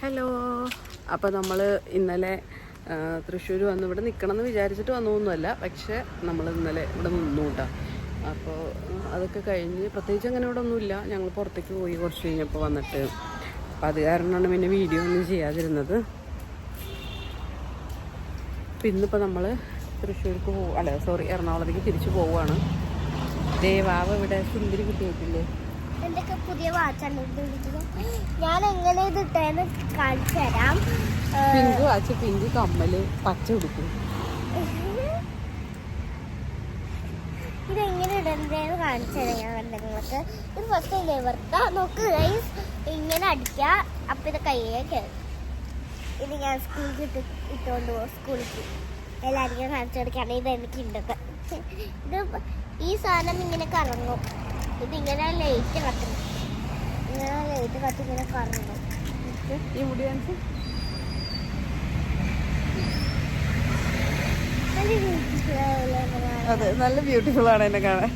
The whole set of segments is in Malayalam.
ഹലോ. അപ്പോൾ നമ്മൾ ഇന്നലെ തൃശ്ശൂർ വന്ന് ഇവിടെ നിൽക്കണമെന്ന് വിചാരിച്ചിട്ട് വന്നതൊന്നുമല്ല, പക്ഷേ നമ്മൾ ഇന്നലെ ഇവിടെ നിന്നു കേട്ടോ. അപ്പോൾ അതൊക്കെ കഴിഞ്ഞ് പ്രത്യേകിച്ച് അങ്ങനെ ഇവിടെ ഒന്നുമില്ല, ഞങ്ങൾ പുറത്തേക്ക് പോയി കുറച്ച് കഴിഞ്ഞപ്പോൾ വന്നിട്ട്. അപ്പോൾ അത് കാരണമാണ് പിന്നെ വീഡിയോ ഒന്നും ചെയ്യാതിരുന്നത്. ഇന്നിപ്പോൾ നമ്മൾ തൃശ്ശൂർക്ക് എറണാകുളത്തേക്ക് തിരിച്ചു പോവുകയാണ്. ദേവാവ് ഇവിടെ സുന്ദരി കുട്ടിയായിട്ടില്ലേ? എന്തൊക്കെ പുതിയ വാച്ചാണ് ഞാൻ എങ്ങനെ ഇത് ഇട്ടേന്ന് കാണിച്ചു തരാം. പിങ്ക് വാച്ച്, പിങ്ക് കമ്മല്, പച്ച ഉടുക്കും. ഇതെങ്ങനെ ഇടേണ്ടതെന്ന് കാണിച്ചു തരാം ഞാൻ നിങ്ങൾക്ക്. ഇത് ഫസ്റ്റ് നിവർത്ത നോക്ക് ഗൈസ്, ഇങ്ങനെ അടിക്കുക. അപ്പം ഇത് കയ്യേ കയറും. ഇത് ഞാൻ സ്കൂളിൽ ഇട്ടുകൊണ്ട് പോകും. സ്കൂളിലേക്ക് എല്ലാവർക്കും കാണിച്ചു കൊടുക്കുകയാണ്. ഇത് എനിക്കുണ്ടത്. ഇത് ഈ സാധനം ഇങ്ങനെ കറങ്ങും. ഇതിങ്ങനെ ലൈറ്റ് കത്തുന്നു, ഇങ്ങനെ ലൈറ്റ് കത്തി ഇങ്ങനെ കറങ്ങും. ഈ മുടി കാണിച്ച് അതെ, നല്ല ബ്യൂട്ടിഫുൾ ആണ് എന്നെ കാണാൻ.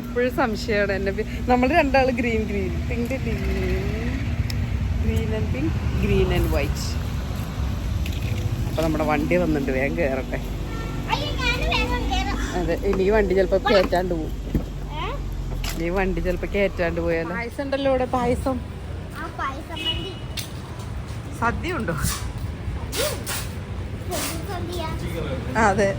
എപ്പോഴും സംശയമാണ് എന്നെ. നമ്മൾ രണ്ടാള് green pink, green and pink, green and white. അപ്പൊ നമ്മുടെ വണ്ടി വന്നിട്ടുണ്ട്, വേഗം കയറട്ടെ. അതെ, ഇനി വണ്ടി ചിലപ്പോ കയറ്റാണ്ട് പോകും. ഈ വണ്ടി ചിലപ്പോ കയറ്റാണ്ട് പോയാലോ. പായസം ഉണ്ടല്ലോ ഇവിടെ, പായസം. സദ്യ ഉണ്ടോ? അതെ.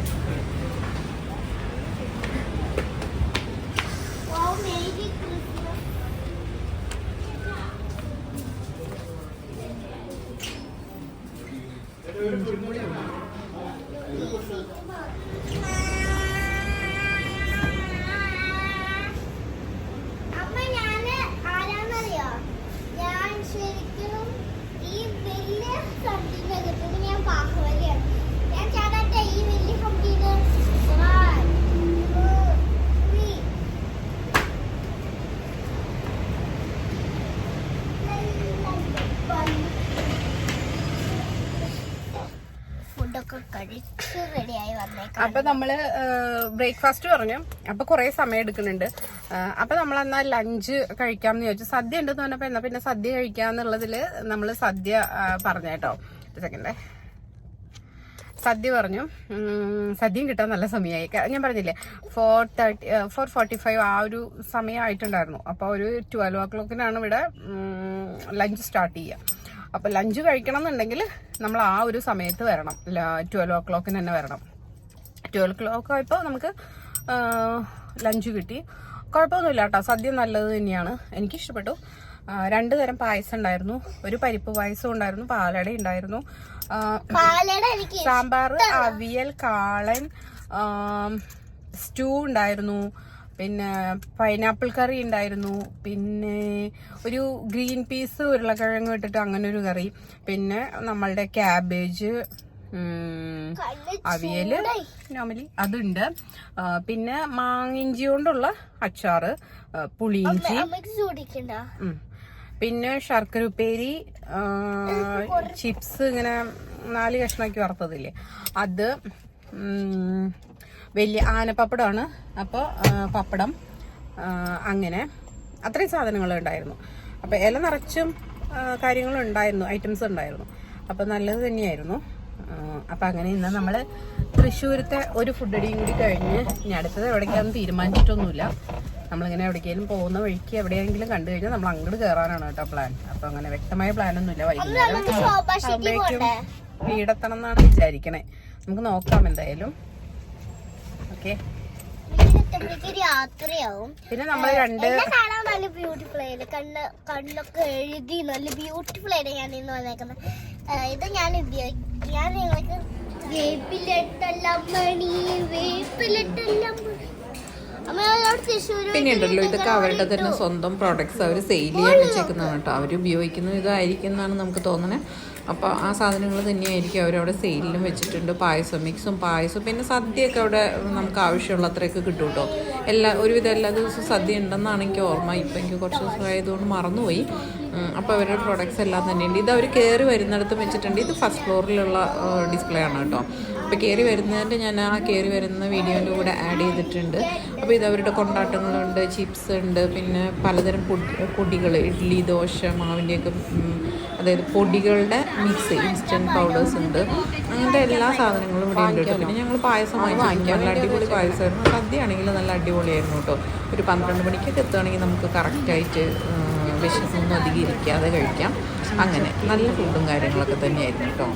അപ്പൊ നമ്മള് ബ്രേക്ക്ഫാസ്റ്റ് പറഞ്ഞു. അപ്പൊ കുറെ സമയം എടുക്കുന്നുണ്ട്. അപ്പൊ നമ്മൾ എന്നാ ലഞ്ച് കഴിക്കാമെന്ന് ചോദിച്ചു. സദ്യ ഉണ്ടെന്ന് പറഞ്ഞപ്പോ എന്നാ പിന്നെ സദ്യ കഴിക്കാന്നുള്ളതില് നമ്മള് സദ്യ പറഞ്ഞേട്ടോ. സെക്കൻഡേ, സദ്യ പറഞ്ഞു. സദ്യയും കിട്ടാൻ നല്ല സമയമായി. ഞാൻ പറഞ്ഞില്ലേ 4:45 ആ ഒരു സമയമായിട്ടുണ്ടായിരുന്നു. അപ്പോൾ ഒരു 12 o'clock ഇവിടെ ലഞ്ച് സ്റ്റാർട്ട് ചെയ്യുക. അപ്പോൾ ലഞ്ച് കഴിക്കണം എന്നുണ്ടെങ്കിൽ നമ്മൾ ആ ഒരു സമയത്ത് വരണം. 12 o'clock തന്നെ വരണം. 12 o'clock ആയപ്പോൾ നമുക്ക് ലഞ്ച് കിട്ടി. കുഴപ്പമൊന്നുമില്ല കേട്ടോ, സദ്യ നല്ലത് തന്നെയാണ്. എനിക്കിഷ്ടപ്പെട്ടു. 2 തരം പായസം ഉണ്ടായിരുന്നു. ഒരു പരിപ്പ് പായസം ഉണ്ടായിരുന്നു, പാലട ഉണ്ടായിരുന്നു, സാമ്പാർ, അവിയൽ, കാളൻ, സ്റ്റൂ ഉണ്ടായിരുന്നു, പിന്നെ പൈനാപ്പിൾ കറി ഉണ്ടായിരുന്നു, പിന്നെ ഒരു ഗ്രീൻ പീസ് ഉരുളക്കിഴങ്ങ് ഇട്ടിട്ട് അങ്ങനെ ഒരു കറി, പിന്നെ നമ്മളുടെ ക്യാബേജ്, അവിയല് നോർമലി അതുണ്ട്, പിന്നെ മാങ്ങിഞ്ചി കൊണ്ടുള്ള അച്ചാറ്, പുളിയിഞ്ചി, പിന്നെ ശർക്കര ഉപ്പേരി, ചിപ്സ് ഇങ്ങനെ 4 കഷ്ണമാക്കി വറുത്തതില്ലേ അത്, വലിയ ആനപ്പപ്പടമാണ്. അപ്പോൾ പപ്പടം, അങ്ങനെ അത്രയും സാധനങ്ങൾ ഉണ്ടായിരുന്നു. അപ്പോൾ ഇല നിറച്ചും കാര്യങ്ങളും ഉണ്ടായിരുന്നു, ഐറ്റംസ് ഉണ്ടായിരുന്നു. അപ്പോൾ നല്ലത് തന്നെയായിരുന്നു. അപ്പം അങ്ങനെ ഇന്ന് നമ്മൾ തൃശ്ശൂരത്തെ ഒരു ഫുഡ് അടിയും കൂടി കഴിഞ്ഞ് ഇനി അടുത്തത് എവിടേക്കാണെന്ന് തീരുമാനിച്ചിട്ടൊന്നുമില്ല. നമ്മളിങ്ങനെ എവിടേക്കെങ്കിലും പോകുന്ന വഴിക്ക് എവിടെയെങ്കിലും കണ്ടു കഴിഞ്ഞാൽ നമ്മൾ അങ്ങോട്ട് കയറാനാണ് കേട്ടോ പ്ലാൻ. അപ്പം അങ്ങനെ വ്യക്തമായ പ്ലാനൊന്നുമില്ല. വൈകുന്നേരം ആകുമ്പോഴേക്കും വീടെത്തണം എന്നാണ് വിചാരിക്കണേ. നമുക്ക് നോക്കാം എന്തായാലും. ഓക്കെ, രാത്രിയാവും. പിന്നെ നമ്മൾ കാണാൻ നല്ല ബ്യൂട്ടിഫുൾ ആയിട്ട് കണ്ണൊക്കെ എഴുതി നല്ല ബ്യൂട്ടിഫുൾ ആയിട്ട് ഞാൻ ഇന്ന് വന്നേക്കുന്നത്. ഇത് ഞാൻ നിങ്ങൾക്ക് പിന്നെ ഉണ്ടല്ലോ, ഇതൊക്കെ അവരുടെ തന്നെ സ്വന്തം പ്രോഡക്ട്സ് അവർ സെയിൽ ചെയ്യാൻ വെച്ചേക്കുന്നതാണ് കേട്ടോ. അവർ ഉപയോഗിക്കുന്ന ഇതായിരിക്കും എന്നാണ് നമുക്ക് തോന്നുന്നത്. അപ്പോൾ ആ സാധനങ്ങൾ തന്നെയായിരിക്കും അവരവിടെ സെയിലിലും വെച്ചിട്ടുണ്ട്. പായസം മിക്സും പായസവും പിന്നെ സദ്യയൊക്കെ അവിടെ നമുക്ക് ആവശ്യമുള്ള അത്രയൊക്കെ കിട്ടും കേട്ടോ. ഒരുവിധം എല്ലാ ദിവസവും സദ്യ ഉണ്ടെന്നാണ് എനിക്ക് ഓർമ്മ. ഇപ്പം എനിക്ക് കുറച്ച് ദിവസമായതുകൊണ്ട് മറന്നുപോയി. അപ്പോൾ അവരുടെ പ്രോഡക്ട്സ് എല്ലാം തന്നെയുണ്ട്. ഇത് അവർ കയറി വരുന്നിടത്ത് വെച്ചിട്ടുണ്ട്. ഇത് ഫസ്റ്റ് ഫ്ലോറിലുള്ള ഡിസ്പ്ലേ ആണ് കേട്ടോ. അപ്പോൾ കയറി വരുന്നതിൻ്റെ ഞാൻ ആ കയറി വരുന്ന വീഡിയോൻ്റെ കൂടെ ആഡ് ചെയ്തിട്ടുണ്ട്. അപ്പോൾ ഇത് അവരുടെ കൊണ്ടാട്ടങ്ങളുണ്ട്, ചിപ്സ് ഉണ്ട്, പിന്നെ പലതരം പൊടികൾ, ഇഡ്ഡലി, ദോശ മാവിൻ്റെയൊക്കെ അതായത് പൊടികളുടെ മിക്സ്, ഇൻസ്റ്റൻറ്റ് പൗഡേഴ്സ് ഉണ്ട്, അങ്ങനത്തെ എല്ലാ സാധനങ്ങളും ഇവിടെ ഉണ്ട് കേട്ടോ. പിന്നെ ഞങ്ങൾ പായസം വാങ്ങിക്കാൻ, നല്ല അടിപൊളി പായസമായിരുന്നു. സദ്യ ആണെങ്കിൽ നല്ല അടിപൊളിയായിരുന്നു കേട്ടോ. ഒരു 12 മണിക്കൊക്കെ എത്തുകയാണെങ്കിൽ നമുക്ക് കറക്റ്റായിട്ട് വിശപ്പൊന്നും അധികം ഇരിക്കാതെ കഴിക്കാം. അങ്ങനെ നല്ല ഫുഡും കാര്യങ്ങളൊക്കെ തന്നെയായിരുന്നു കേട്ടോ.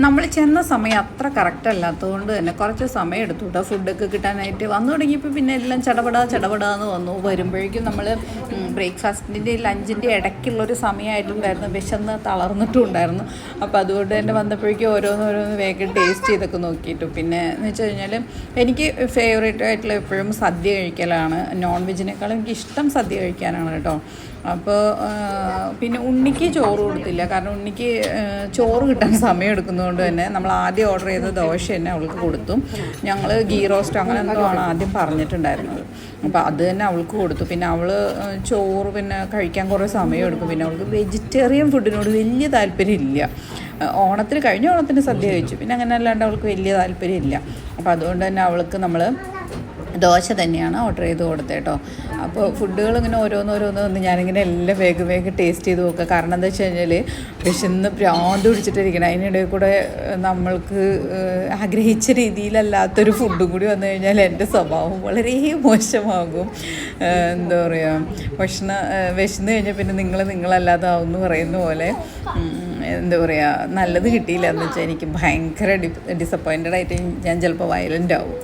നമ്മൾ ചെന്ന സമയം അത്ര കറക്റ്റ് അല്ലാത്തതുകൊണ്ട് തന്നെ കുറച്ച് സമയം എടുത്തു കേട്ടോ ഫുഡൊക്കെ കിട്ടാനായിട്ട്. വന്നു തുടങ്ങിയപ്പോൾ പിന്നെ എല്ലാം ചടപടാന്ന് വന്നു. വരുമ്പോഴേക്കും നമ്മൾ ബ്രേക്ക്ഫാസ്റ്റിൻ്റെ ലഞ്ചിൻ്റെ ഇടയ്ക്കുള്ളൊരു സമയമായിട്ടുണ്ടായിരുന്നു. വിശന്ന് തളർന്നിട്ടും ഉണ്ടായിരുന്നു. അപ്പോൾ അതുകൊണ്ട് തന്നെ വന്നപ്പോഴേക്കും ഓരോന്ന് വേഗം ടേസ്റ്റ് ചെയ്തൊക്കെ നോക്കിയിട്ടു. പിന്നെ എന്ന് വെച്ച് കഴിഞ്ഞാൽ എനിക്ക് ഫേവറേറ്റ് ആയിട്ടുള്ള എപ്പോഴും സദ്യ കഴിക്കലാണ്. നോൺ വെജിനേക്കാളും എനിക്ക് ഇഷ്ടം സദ്യ കഴിക്കാനാണ് കേട്ടോ. അപ്പോൾ പിന്നെ ഉണ്ണിക്ക് ചോറ് കൊടുത്തില്ല, കാരണം ഉണ്ണിക്ക് ചോറ് കിട്ടാൻ സമയം എടുക്കുന്നതുകൊണ്ട് തന്നെ നമ്മൾ ആദ്യം ഓർഡർ ചെയ്ത ദോശ തന്നെ അവൾക്ക് കൊടുത്തു. ഞങ്ങൾ ഗീ റോസ്റ്റ് അങ്ങനെ എന്തോ ആണ് ആദ്യം പറഞ്ഞിട്ടുണ്ടായിരുന്നത്. അപ്പോൾ അത് തന്നെ അവൾക്ക് കൊടുത്തു. പിന്നെ അവൾ ചോറ് പിന്നെ കഴിക്കാൻ കുറേ സമയം എടുക്കും. പിന്നെ അവൾക്ക് വെജിറ്റേറിയൻ ഫുഡിനോട് വലിയ താല്പര്യമില്ല. കഴിഞ്ഞ ഓണത്തിന് സദ്യ കഴിച്ചു, പിന്നെ അങ്ങനെ അല്ലാണ്ട് അവൾക്ക് വലിയ താല്പര്യമില്ല. അപ്പോൾ അതുകൊണ്ട് തന്നെ അവൾക്ക് നമ്മൾ ദോശ തന്നെയാണ് ഓർഡർ ചെയ്ത് കൊടുത്തത് കേട്ടോ. അപ്പോൾ ഫുഡുകൾ ഇങ്ങനെ ഓരോന്ന് ഞാനിങ്ങനെ എല്ലാം വേഗം ടേസ്റ്റ് ചെയ്ത് നോക്കുക. കാരണം എന്താ വെച്ച് കഴിഞ്ഞാൽ വിശന്ന് ഭ്രാന്ത് പിടിച്ചിട്ടിരിക്കണം. അതിനിടയിൽ കൂടെ നമ്മൾക്ക് ആഗ്രഹിച്ച രീതിയിലല്ലാത്തൊരു ഫുഡും കൂടി വന്നു കഴിഞ്ഞാൽ എൻ്റെ സ്വഭാവം വളരെ മോശമാകും. എന്താ പറയുക, വിശന്ന് കഴിഞ്ഞാൽ പിന്നെ നിങ്ങളല്ലാതാവും എന്ന് പറയുന്ന പോലെ എന്താ പറയുക, നല്ലത് കിട്ടിയില്ല എന്ന് വെച്ചാൽ എനിക്ക് ഭയങ്കര ഡിസപ്പോയിൻറ്റഡ് ആയിട്ട് ഞാൻ ചിലപ്പോൾ വയലൻ്റ് ആവും.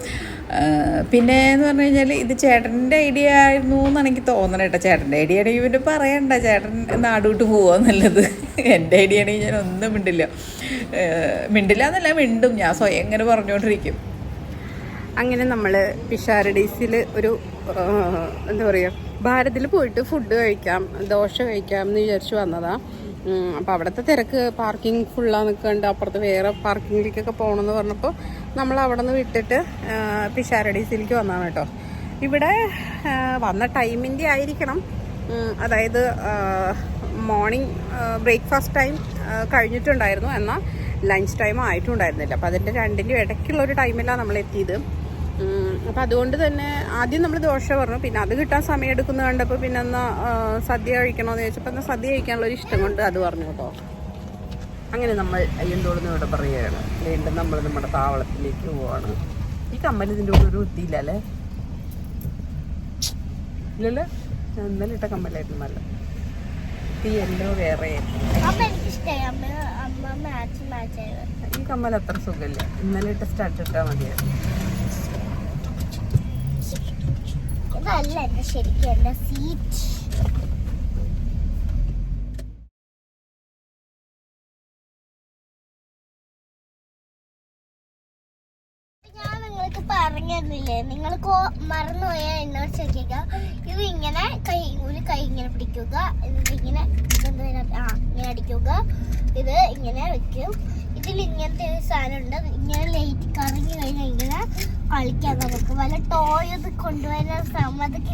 പിന്നെ എന്ന് പറഞ്ഞു കഴിഞ്ഞാൽ ഇത് ചേട്ടൻ്റെ ഐഡിയ ആയിരുന്നു എന്നാണ് എനിക്ക് തോന്നണം കേട്ടോ. ചേട്ടൻ്റെ ഐഡിയ ആണെങ്കിൽ പിന്നെ പറയണ്ട, ചേട്ടൻ നാടുവിട്ട് പോവുക നല്ലത്. എൻ്റെ ഐഡിയ ആണെങ്കിൽ ഞാൻ ഒന്നും മിണ്ടില്ല എന്നല്ല, മിണ്ടും, ഞാൻ സ്വയം ഇങ്ങനെ പറഞ്ഞുകൊണ്ടിരിക്കും. അങ്ങനെ നമ്മൾ പിഷാരഡീസിൽ ഒരു എന്താ പറയുക, ഭാരതിൽ പോയിട്ട് ഫുഡ് കഴിക്കാം, ദോശ കഴിക്കാം എന്ന് വിചാരിച്ച് വന്നതാണ്. അപ്പോൾ അവിടുത്തെ തിരക്ക്, പാർക്കിംഗ് ഫുള്ളാണ് നിൽക്കേണ്ട, അപ്പുറത്ത് വേറെ പാർക്കിങ്ങിലേക്കൊക്കെ പോകണമെന്ന് പറഞ്ഞപ്പോൾ നമ്മൾ അവിടെ നിന്ന് വിട്ടിട്ട് പിഷാരഡീസിലേക്ക് വന്നതാണ് കേട്ടോ. ഇവിടെ വന്ന ടൈമിൻ്റെ ആയിരിക്കണം, അതായത് മോർണിംഗ് ബ്രേക്ക്ഫാസ്റ്റ് ടൈം കഴിഞ്ഞിട്ടുണ്ടായിരുന്നു, എന്നാൽ ലഞ്ച് ടൈം ആയിട്ടുണ്ടായിരുന്നില്ല. അപ്പോൾ അതിൻ്റെ രണ്ടിൻ്റെയും ഇടയ്ക്കുള്ളൊരു ടൈമിലാണ് നമ്മൾ എത്തിയത്. അപ്പം അതുകൊണ്ട് തന്നെ ആദ്യം നമ്മൾ ദോശ പറഞ്ഞു, പിന്നെ അത് കിട്ടാൻ സമയം എടുക്കുന്നത് കണ്ടപ്പോൾ പിന്നെ എന്നാൽ സദ്യ കഴിക്കണമെന്ന് ചോദിച്ചപ്പോൾ എന്നാൽ സദ്യ കഴിക്കാനുള്ളൊരു ഇഷ്ടം കൊണ്ട് അത് പറഞ്ഞു കേട്ടോ. അങ്ങനെ നമ്മൾ അയ്യന്തോളെന്ന് ഇവിടെ പറയുകയാണ്. വീണ്ടും നമ്മൾ നമ്മുടെ താവളത്തിലേക്ക് പോവാണ്. ഈ കമ്മൽ ഇതിൻ്റെ കൂടെ ഒരു വൃത്തിയില്ല അല്ലേ? ഇല്ലല്ലോ, ഇന്നലെ ഇട്ട കമ്മലായിരുന്നു നല്ല. ഈ യെല്ലോ വേറെ. ഈ കമ്മൽ അത്ര സുഖമില്ല, ഇന്നലെ ഇട്ട സ്റ്റാർട്ട് ഇട്ടാൽ മതിയായിരുന്നു. ഇതല്ല എൻ്റെ ശരിക്കും എൻ്റെ സീറ്റ്. ഞാൻ നിങ്ങൾക്ക് പറഞ്ഞിരുന്നില്ലേ, നിങ്ങൾക്ക് മറന്നുപോയാൽ എന്നോട് ചോദിക്കുക. ഇത് ഇങ്ങനെ കൈ ഇങ്ങനെ പിടിക്കുക, ഇതിങ്ങനെ ഇങ്ങനെ അടിക്കുക, ഇത് ഇങ്ങനെ വെക്കും. ഇതിൽ ഇങ്ങനത്തെ ഒരു സാധനം ഉണ്ട്, ഇങ്ങനെ ലൈറ്റ് കറങ്ങി കഴിഞ്ഞാൽ ഇങ്ങനെ കളിക്കാം. നമുക്ക് വല്ല ടോയ് കൊണ്ടുവരുന്ന സമയത്തൊക്കെ